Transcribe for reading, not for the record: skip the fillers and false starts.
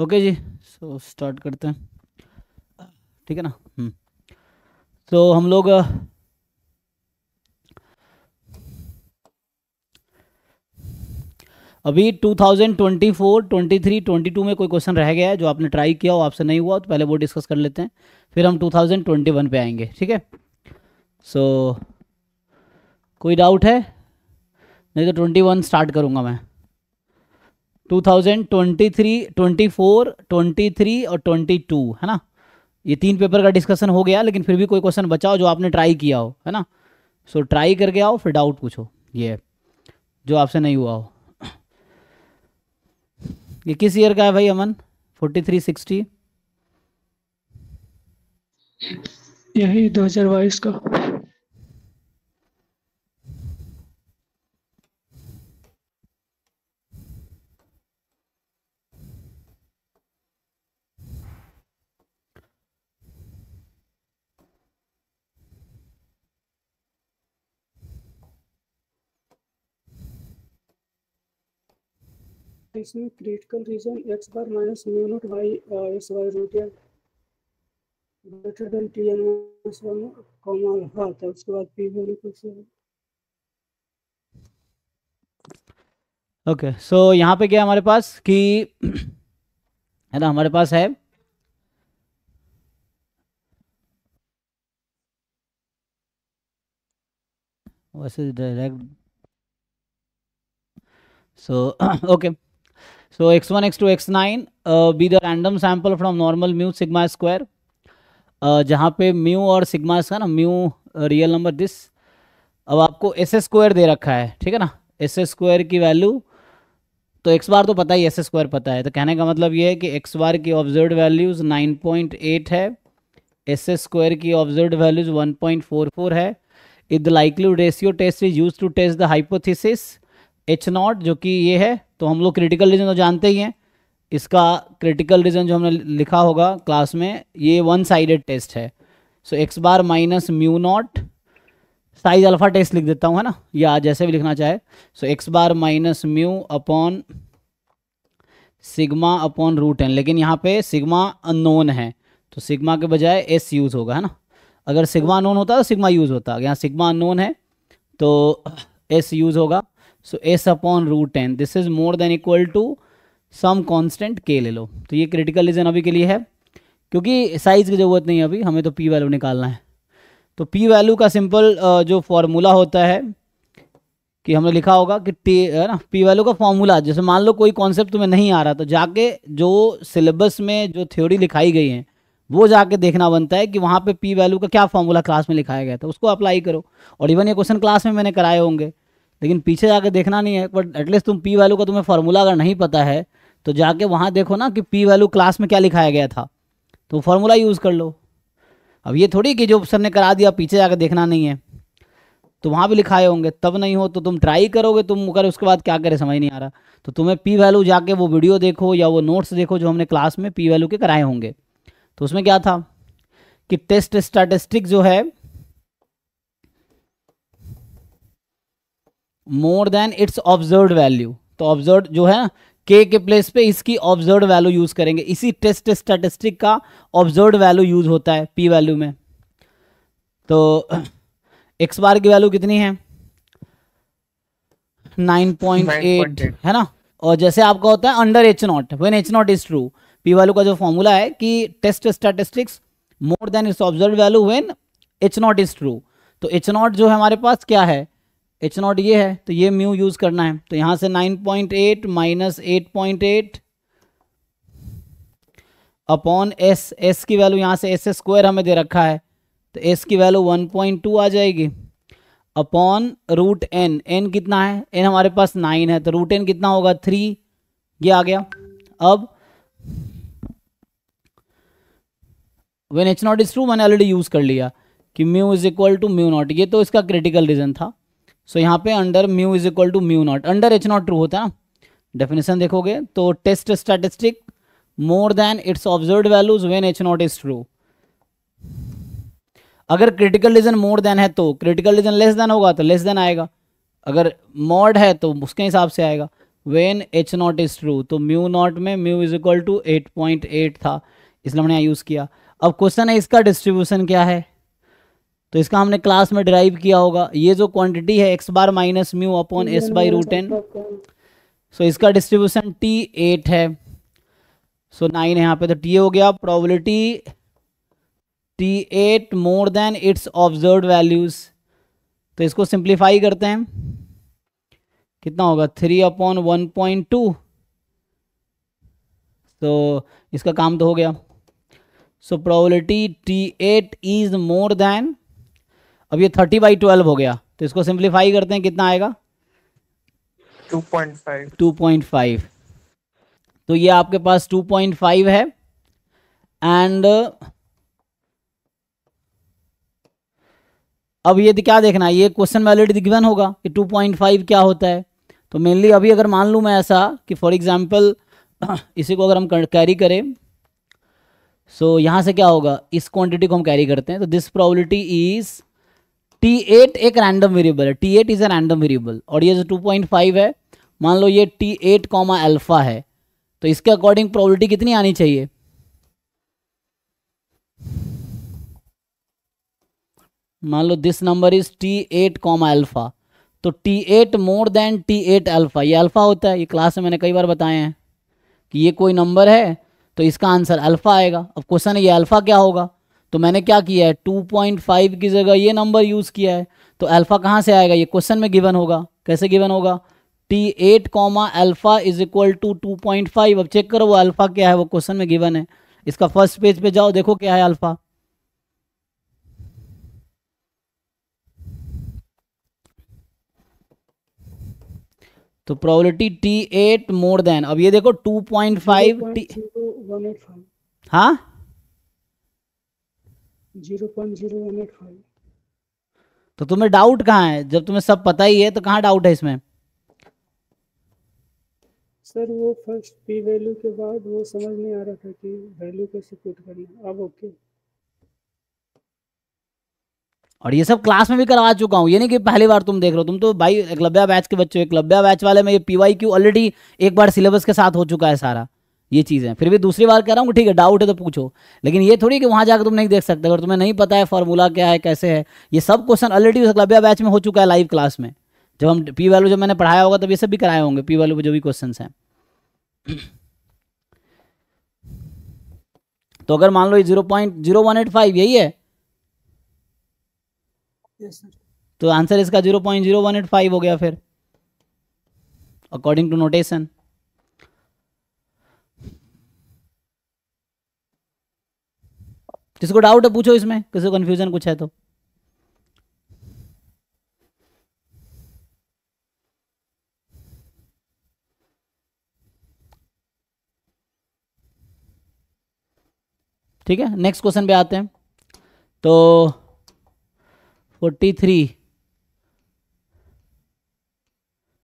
Okay जी, so start करते हैं, ठीक है ना। तो हम लोग अभी 2024, 23, 22 में कोई क्वेश्चन रह गया है जो आपने ट्राई किया हो, आपसे नहीं हुआ तो पहले वो डिस्कस कर लेते हैं, फिर हम 2021 पे आएंगे, ठीक है। सो कोई डाउट है? नहीं तो 21 स्टार्ट करूँगा मैं। 2023, 24, 23 और 22, है ना। ये 3 पेपर का डिस्कशन हो गया, लेकिन फिर भी कोई क्वेश्चन बचा हो जो आपने ट्राई किया हो, है ना। सो ट्राई करके आओ, फिर डाउट पूछो, ये जो आपसे नहीं हुआ हो। ये किस ईयर का है भाई अमन? 4360 यही 2022 का। इसमें critical region X bar minus mu naught by X by root N greater than T N minus one comma alpha था, उसके बाद पी वैल्यू कुछ। ओके, सो यहाँ पे क्या हमारे पास कि है ना, हमारे पास है वैसे direct. So okay, so x1, x2, x9 be the random sample from normal mu sigma square, जहाँ पे म्यू और सिग्मा का ना, म्यू रियल नंबर दिस। अब आपको एस स्क्वायर दे रखा है, ठीक है ना। एस स्क्वायर की वैल्यू तो एक्स बार तो पता ही, एस स्क्वायर पता है, तो कहने का मतलब ये है कि एक्स बार की ऑब्जर्व्ड वैल्यूज़ 9.8 है, एस स्क्वायर की ऑब्जर्व्ड वैल्यूज़ 1.44 है। If the likelihood ratio test is use to test the hypothesis H naught, जो कि ये है, तो हम लोग क्रिटिकल रीजन तो जानते ही हैं। इसका क्रिटिकल रीजन जो हमने लिखा होगा क्लास में, ये वन साइडेड टेस्ट है। So x bar minus mu not size alpha test लिख देता हूँ, है ना, या जैसे भी लिखना चाहे। So x bar minus mu upon sigma upon root n, लेकिन यहाँ पे सिग्मा अननोन है तो सिग्मा के बजाय एस यूज़ होगा, है ना। अगर सिग्मा अननोन होता तो सिग्मा यूज़ होता, यहाँ सिग्मा अननोन है तो एस यूज़ होगा। So s upon root n, this is more than equal to some constant k ले लो। तो ये क्रिटिकल रीजन अभी के लिए है, क्योंकि साइज़ की ज़रूरत नहीं है अभी, हमें तो पी वैल्यू निकालना है। तो पी वैल्यू का सिंपल जो फॉर्मूला होता है कि हमने लिखा होगा कि टी, है ना, पी वैल्यू का फॉर्मूला, जैसे मान लो कोई कॉन्सेप्ट तुम्हें नहीं आ रहा तो जाके जो सिलेबस में जो थ्योरी लिखाई गई है वो जाके देखना बनता है कि वहाँ पे पी वैल्यू का क्या फॉर्मूला क्लास में लिखाया गया था, उसको अप्लाई करो। और इवन ये क्वेश्चन क्लास में मैंने कराए होंगे, लेकिन पीछे जाके देखना नहीं है, बट एटलीस्ट तुम पी वैल्यू का तुम्हें फॉर्मूला अगर नहीं पता है तो जाके वहाँ देखो ना कि पी वैल्यू क्लास में क्या लिखाया गया था, तो फॉर्मूला यूज़ कर लो। अब ये थोड़ी कि जो सर ने करा दिया पीछे जाकर देखना नहीं है, तो वहाँ भी लिखाए होंगे, तब नहीं हो तो तुम ट्राई करोगे, तुम अगर उसके बाद क्या करे समझ नहीं आ रहा तो तुम्हें पी वैल्यू जाके वो वीडियो देखो या वो नोट्स देखो जो हमने क्लास में पी वैल्यू के कराए होंगे। तो उसमें क्या था कि टेस्ट स्टैटिस्टिक जो है मोर देन इट्स ऑब्जर्व्ड वैल्यू, तो ऑब्जर्व्ड जो है ना, के प्लेस पे इसकी ऑब्जर्व्ड वैल्यू यूज करेंगे, इसी टेस्ट स्टैटिस्टिक का ऑब्जर्व्ड वैल्यू यूज होता है पी वैल्यू में। तो एक्स बार की वैल्यू कितनी है? 9.8, है ना। और जैसे आपका होता है under H naught when H naught is true, P value का जो फॉर्मूला है कि test statistics more than its observed value when H naught is true. तो एच नॉट जो है हमारे पास क्या है, एच नॉट ये है, तो ये म्यू यूज करना है। तो यहाँ से 9.8 माइनस 8.8 अपॉन एस, एस की वैल्यू यहाँ से एस स्क्वायर हमें दे रखा है तो एस की वैल्यू 1.2 आ जाएगी अपॉन रूट एन, एन कितना है, एन हमारे पास 9 है तो रूट एन कितना होगा 3, ये आ गया। अब when H naught is true मैंने ऑलरेडी यूज कर लिया कि mu is equal to mu naught, ये तो इसका क्रिटिकल रीजन था। सो यहाँ पे under mu is equal to mu naught, under H naught true होता है ना, डेफिनेशन देखोगे तो test statistic more than its observed values when H naught is true. अगर क्रिटिकल रीजन मोर देन है तो क्रिटिकल रीजन लेस देन होगा तो लेस देन आएगा, अगर मॉड है तो उसके हिसाब से आएगा। When H naught is true, तो म्यू नॉट में म्यू इज इक्वल टू 8.8 था, इसलिए हमने यहाँ यूज़ किया। अब क्वेश्चन है इसका डिस्ट्रीब्यूशन क्या है, तो इसका हमने क्लास में डिराइव किया होगा। ये जो क्वांटिटी है x bar minus mu upon s by root n, so इसका डिस्ट्रीब्यूशन T8 है, सो 9 है यहाँ पे, तो T हो गया probability T8 more than its observed values. तो इसको सिंप्लीफाई करते हैं, कितना होगा 3/1.2, तो इसका काम तो हो गया। So probability T8 is more then, अब ये 30/12 हो गया, तो इसको सिंप्लीफाई करते हैं, कितना आएगा 2.5। तो ये आपके पास 2.5 है। एंड अब ये क्या देखना है, ये क्वेश्चन में ऑलरेडी गिवन होगा कि 2.5 क्या होता है। तो मेनली अभी अगर मान लूँ मैं ऐसा कि फॉर एग्जांपल इसी को अगर हम कैरी करें, सो यहाँ से क्या होगा, इस क्वांटिटी को हम कैरी करते हैं, तो दिस प्रोबेबिलिटी इज T8 एक रैंडम वेरिएबल है, T8 is a random variable, और ये जो 2.5 है, मान लो ये T8 कॉमा अल्फा है, तो इसके अकॉर्डिंग प्रोबेबिलिटी कितनी आनी चाहिए, मान लो this number is T8 comma alpha, तो T8 more than T8 alpha, ये अल्फा होता है, ये क्लास में मैंने कई बार बताए हैं कि ये कोई नंबर है तो इसका आंसर अल्फा आएगा। अब क्वेश्चन है ये अल्फा क्या होगा, तो मैंने क्या किया है 2.5 की जगह ये नंबर यूज़ किया है, तो अल्फा कहाँ से आएगा, ये क्वेश्चन में गिवन होगा। कैसे गिवन होगा, T8 comma alpha is equal to 2.5। अब चेक करो वो अल्फा क्या है, वो क्वेश्चन में गिवन है, इसका फर्स्ट पेज पे जाओ, देखो क्या है अल्फा। तो प्रोबेबिलिटी T8 मोर देन, अब ये देखो 2.5 हाँ 0.0185। तो तुम्हें डाउट कहाँ है, जब तुम्हें सब पता ही है तो कहाँ डाउट है इसमें। सर वो फर्स्ट पी वैल्यू के बाद वो समझ नहीं आ रहा था कि वैल्यू कैसे पुट करना, अब ओके। और ये सब क्लास में भी करवा चुका हूँ, ये नहीं कि पहली बार तुम देख रहे हो, तुम तो भाई एकलव्या बैच के बच्चे हो, एकलव्या बैच वाले में ये PYQ ऑलरेडी एक बार सिलेबस के साथ हो चुका है सारा, ये चीज़ें फिर भी दूसरी बार कह रहा हूँ, ठीक है डाउट है तो पूछो, लेकिन ये थोड़ी कि वहाँ जाकर तुम नहीं देख सकते, अगर तुम्हें नहीं पता है फॉर्मूला क्या है कैसे है, ये सब क्वेश्चन ऑलरेडी एकलव्या बैच में हो चुका है लाइव क्लास में, जब हम पी वैल्यू जब मैंने पढ़ाया होगा तब ये सब भी कराए होंगे, पी वैल्यू पे जो भी क्वेश्चन हैं। तो अगर मान लो ये 0.0185 यही है, यस सर। तो आंसर इसका 0.0185 हो गया फिर अकॉर्डिंग टू नोटेशन। किसी को डाउट है पूछो इसमें, किसी को कंफ्यूजन कुछ है तो। ठीक है नेक्स्ट क्वेश्चन पे आते हैं। तो 43